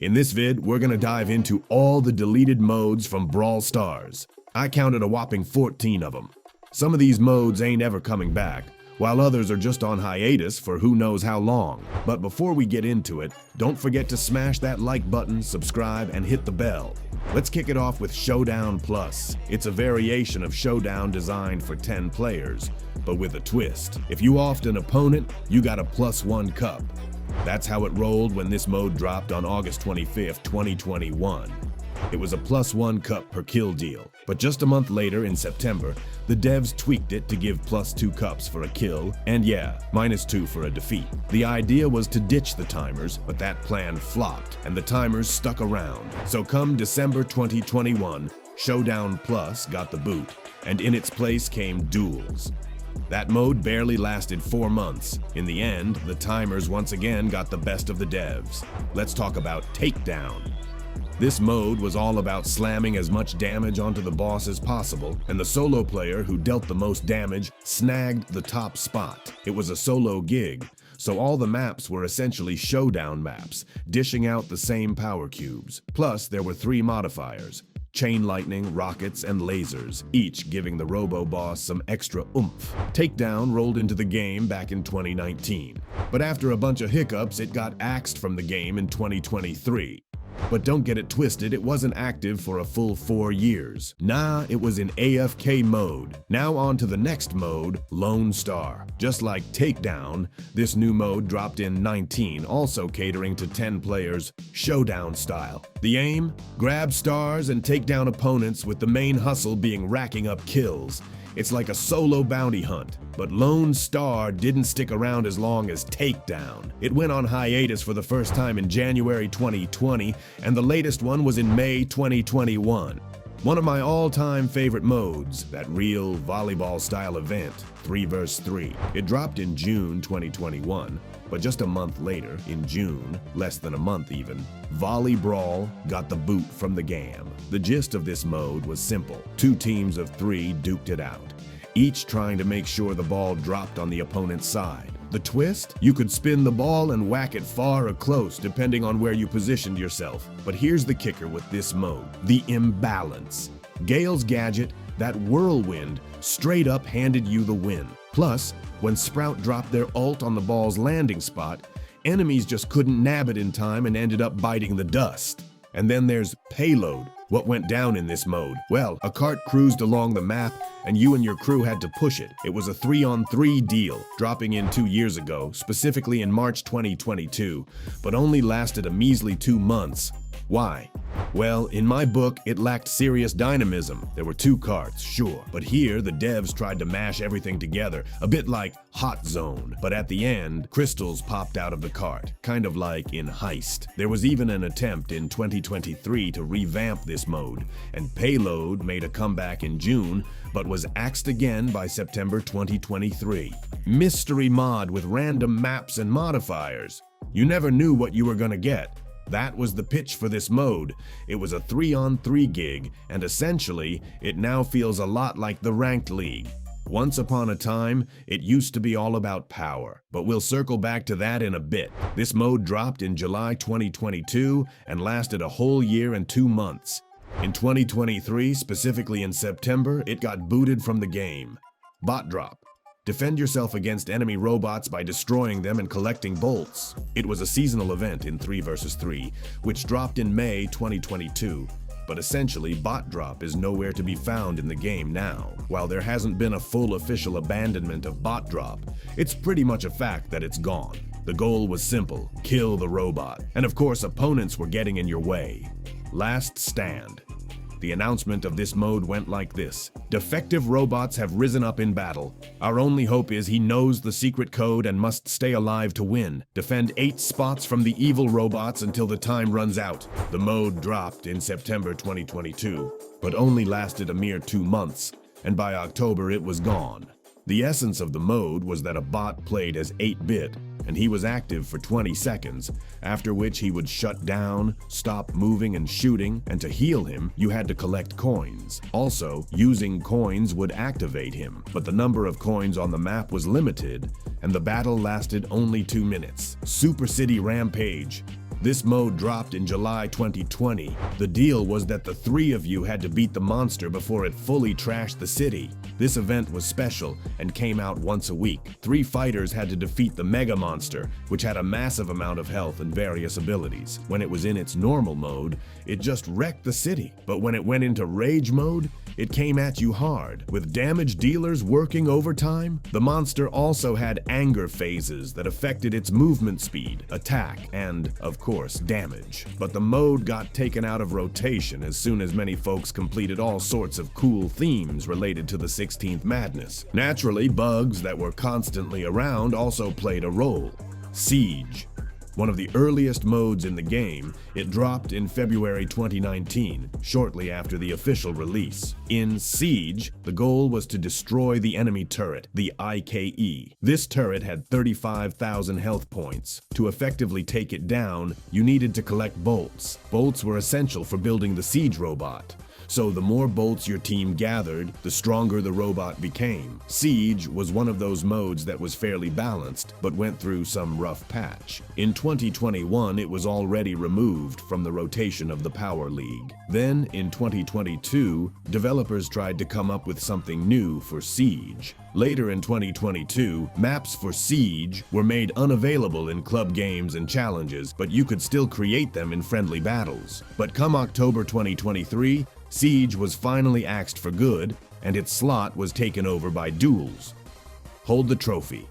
In this vid, we're gonna dive into all the deleted modes from Brawl Stars. I counted a whopping 14 of them. Some of these modes ain't ever coming back, while others are just on hiatus for who knows how long. But before we get into it, don't forget to smash that like button, subscribe, and hit the bell. Let's kick it off with Showdown Plus. It's a variation of Showdown designed for 10 players, but with a twist. If you offed an opponent, you got a +1 cup. That's how it rolled when this mode dropped on August 25th, 2021. It was a +1 cup per kill deal, but just a month later in September, the devs tweaked it to give +2 cups for a kill, and yeah, -2 for a defeat. The idea was to ditch the timers, but that plan flopped, and the timers stuck around. So come December 2021, Showdown Plus got the boot, and in its place came duels. That mode barely lasted 4 months. In the end, the timers once again got the best of the devs. Let's talk about Takedown. This mode was all about slamming as much damage onto the boss as possible, and the solo player who dealt the most damage snagged the top spot. It was a solo gig, so all the maps were essentially showdown maps, dishing out the same power cubes. Plus, there were 3 modifiers: chain lightning, rockets, and lasers, each giving the robo-boss some extra oomph. Takedown rolled into the game back in 2019, but after a bunch of hiccups, it got axed from the game in 2023. But don't get it twisted, it wasn't active for a full 4 years. Nah, it was in AFK mode. Now on to the next mode, Lone Star. Just like Takedown, this new mode dropped in 19, also catering to 10 players, showdown style. The aim? Grab stars and take down opponents, with the main hustle being racking up kills. It's like a solo bounty hunt, but Lone Star didn't stick around as long as Takedown. It went on hiatus for the first time in January 2020, and the latest one was in May 2021. One of my all-time favorite modes, that real volleyball-style event, 3 vs 3. It dropped in June 2021, but just a month later, in June, less than a month even, Volley Brawl got the boot from the game. The gist of this mode was simple. 2 teams of 3 duked it out, each trying to make sure the ball dropped on the opponent's side. The twist? You could spin the ball and whack it far or close, depending on where you positioned yourself. But here's the kicker with this mode: the imbalance. Gale's gadget, that whirlwind, straight up handed you the win. Plus, when Sprout dropped their ult on the ball's landing spot, enemies just couldn't nab it in time and ended up biting the dust. And then there's Payload. What went down in this mode? Well, a cart cruised along the map and you and your crew had to push it. It was a 3-on-3 deal, dropping in 2 years ago, specifically in March 2022, but only lasted a measly 2 months. Why? Well, in my book, it lacked serious dynamism. There were 2 carts, sure, but here the devs tried to mash everything together, a bit like Hot Zone. But at the end, crystals popped out of the cart, kind of like in Heist. There was even an attempt in 2023 to revamp this mode, and Payload made a comeback in June, but was axed again by September 2023. Mystery mod with random maps and modifiers. You never knew what you were gonna get. That was the pitch for this mode. It was a 3-on-3 gig, and essentially, it now feels a lot like the Ranked League. Once upon a time, it used to be all about power, but we'll circle back to that in a bit. This mode dropped in July 2022 and lasted a whole year and 2 months. In 2023, specifically in September, it got booted from the game. Bot drop. Defend yourself against enemy robots by destroying them and collecting bolts. It was a seasonal event in 3 vs 3, which dropped in May 2022. But essentially, bot drop is nowhere to be found in the game now. While there hasn't been a full official abandonment of bot drop, it's pretty much a fact that it's gone. The goal was simple: kill the robot. And of course, opponents were getting in your way. Last stand. The announcement of this mode went like this: defective robots have risen up in battle. Our only hope is he knows the secret code and must stay alive to win. Defend 8 spots from the evil robots until the time runs out. The mode dropped in September 2022, but only lasted a mere 2 months, and by October it was gone. The essence of the mode was that a bot played as 8-bit, and he was active for 20 seconds, after which he would shut down, stop moving and shooting, and to heal him, you had to collect coins. Also, using coins would activate him, but the number of coins on the map was limited, and the battle lasted only 2 minutes. Super City Rampage. This mode dropped in July 2020. The deal was that the three of you had to beat the monster before it fully trashed the city. This event was special and came out once a week. 3 fighters had to defeat the Mega Monster, which had a massive amount of health and various abilities. When it was in its normal mode, it just wrecked the city. But when it went into Rage mode, it came at you hard. With damage dealers working overtime, the monster also had anger phases that affected its movement speed, attack, and, of course, damage. But the mode got taken out of rotation as soon as many folks completed all sorts of cool themes related to the 16th Madness. Naturally, bugs that were constantly around also played a role. Siege. One of the earliest modes in the game, it dropped in February 2019, shortly after the official release. In Siege, the goal was to destroy the enemy turret, the IKE. This turret had 35,000 health points. To effectively take it down, you needed to collect bolts. Bolts were essential for building the siege robot. So the more bolts your team gathered, the stronger the robot became. Siege was one of those modes that was fairly balanced, but went through some rough patch. In 2021, it was already removed from the rotation of the Power League. Then, in 2022, developers tried to come up with something new for Siege. Later in 2022, maps for Siege were made unavailable in club games and challenges, but you could still create them in friendly battles. But come October 2023, Siege was finally axed for good, and its slot was taken over by duels. Hold the trophy.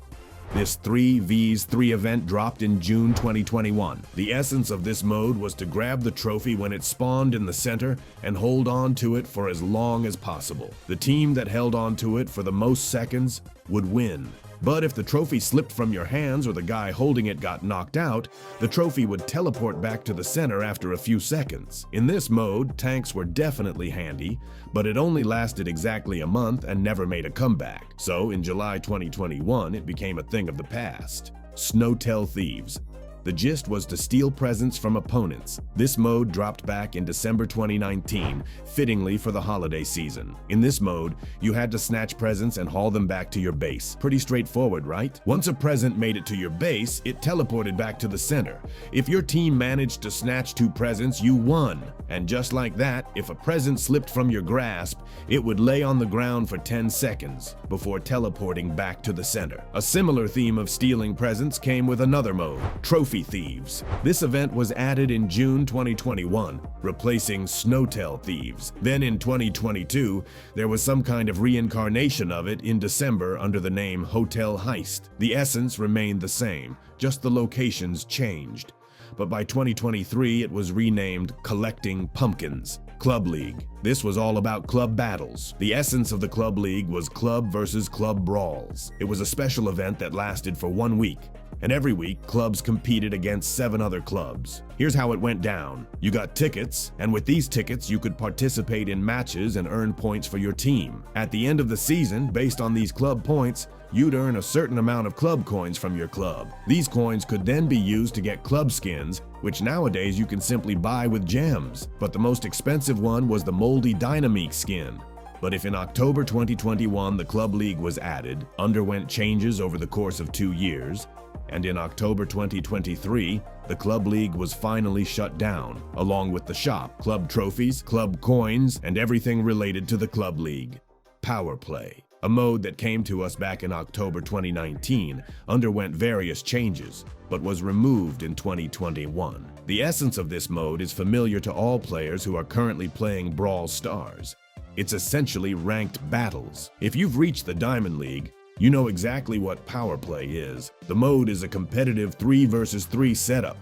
This 3vs3 event dropped in June 2021. The essence of this mode was to grab the trophy when it spawned in the center and hold on to it for as long as possible. The team that held on to it for the most seconds would win. But if the trophy slipped from your hands or the guy holding it got knocked out, the trophy would teleport back to the center after a few seconds. In this mode, tanks were definitely handy, but it only lasted exactly a month and never made a comeback. So in July 2021, it became a thing of the past. Snowtail Thieves. The gist was to steal presents from opponents. This mode dropped back in December 2019, fittingly for the holiday season. In this mode, you had to snatch presents and haul them back to your base. Pretty straightforward, right? Once a present made it to your base, it teleported back to the center. If your team managed to snatch 2 presents, you won. And just like that, if a present slipped from your grasp, it would lay on the ground for 10 seconds before teleporting back to the center. A similar theme of stealing presents came with another mode, Trophy Thieves. This event was added in June 2021, replacing Snowtail Thieves. Then in 2022, there was some kind of reincarnation of it in December under the name Hotel Heist. The essence remained the same, just the locations changed. But by 2023, it was renamed Collecting Pumpkins. Club League. This was all about club battles. The essence of the Club League was club versus club brawls. It was a special event that lasted for 1 week. And every week, clubs competed against 7 other clubs. Here's how it went down. You got tickets, and with these tickets, you could participate in matches and earn points for your team. At the end of the season, based on these club points, you'd earn a certain amount of club coins from your club. These coins could then be used to get club skins, which nowadays you can simply buy with gems. But the most expensive one was the moldy Dynamique skin. But if in October 2021 the Club League was added, underwent changes over the course of 2 years, and in October 2023, the Club League was finally shut down, along with the shop, club trophies, club coins, and everything related to the Club League. Power Play. A mode that came to us back in October 2019, underwent various changes, but was removed in 2021. The essence of this mode is familiar to all players who are currently playing Brawl Stars. It's essentially ranked battles. If you've reached the Diamond League, you know exactly what Power Play is. The mode is a competitive 3 versus 3 setup.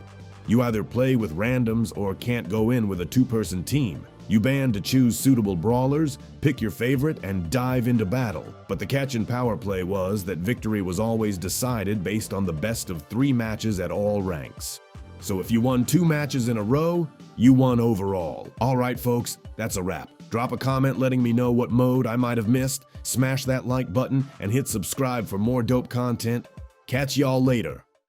You either play with randoms or can't go in with a 2-person team. You band to choose suitable brawlers, pick your favorite, and dive into battle. But the catch in Power Play was that victory was always decided based on the best of 3 matches at all ranks. So if you won 2 matches in a row, you won overall. Alright folks, that's a wrap. Drop a comment letting me know what mode I might have missed, smash that like button, and hit subscribe for more dope content. Catch y'all later.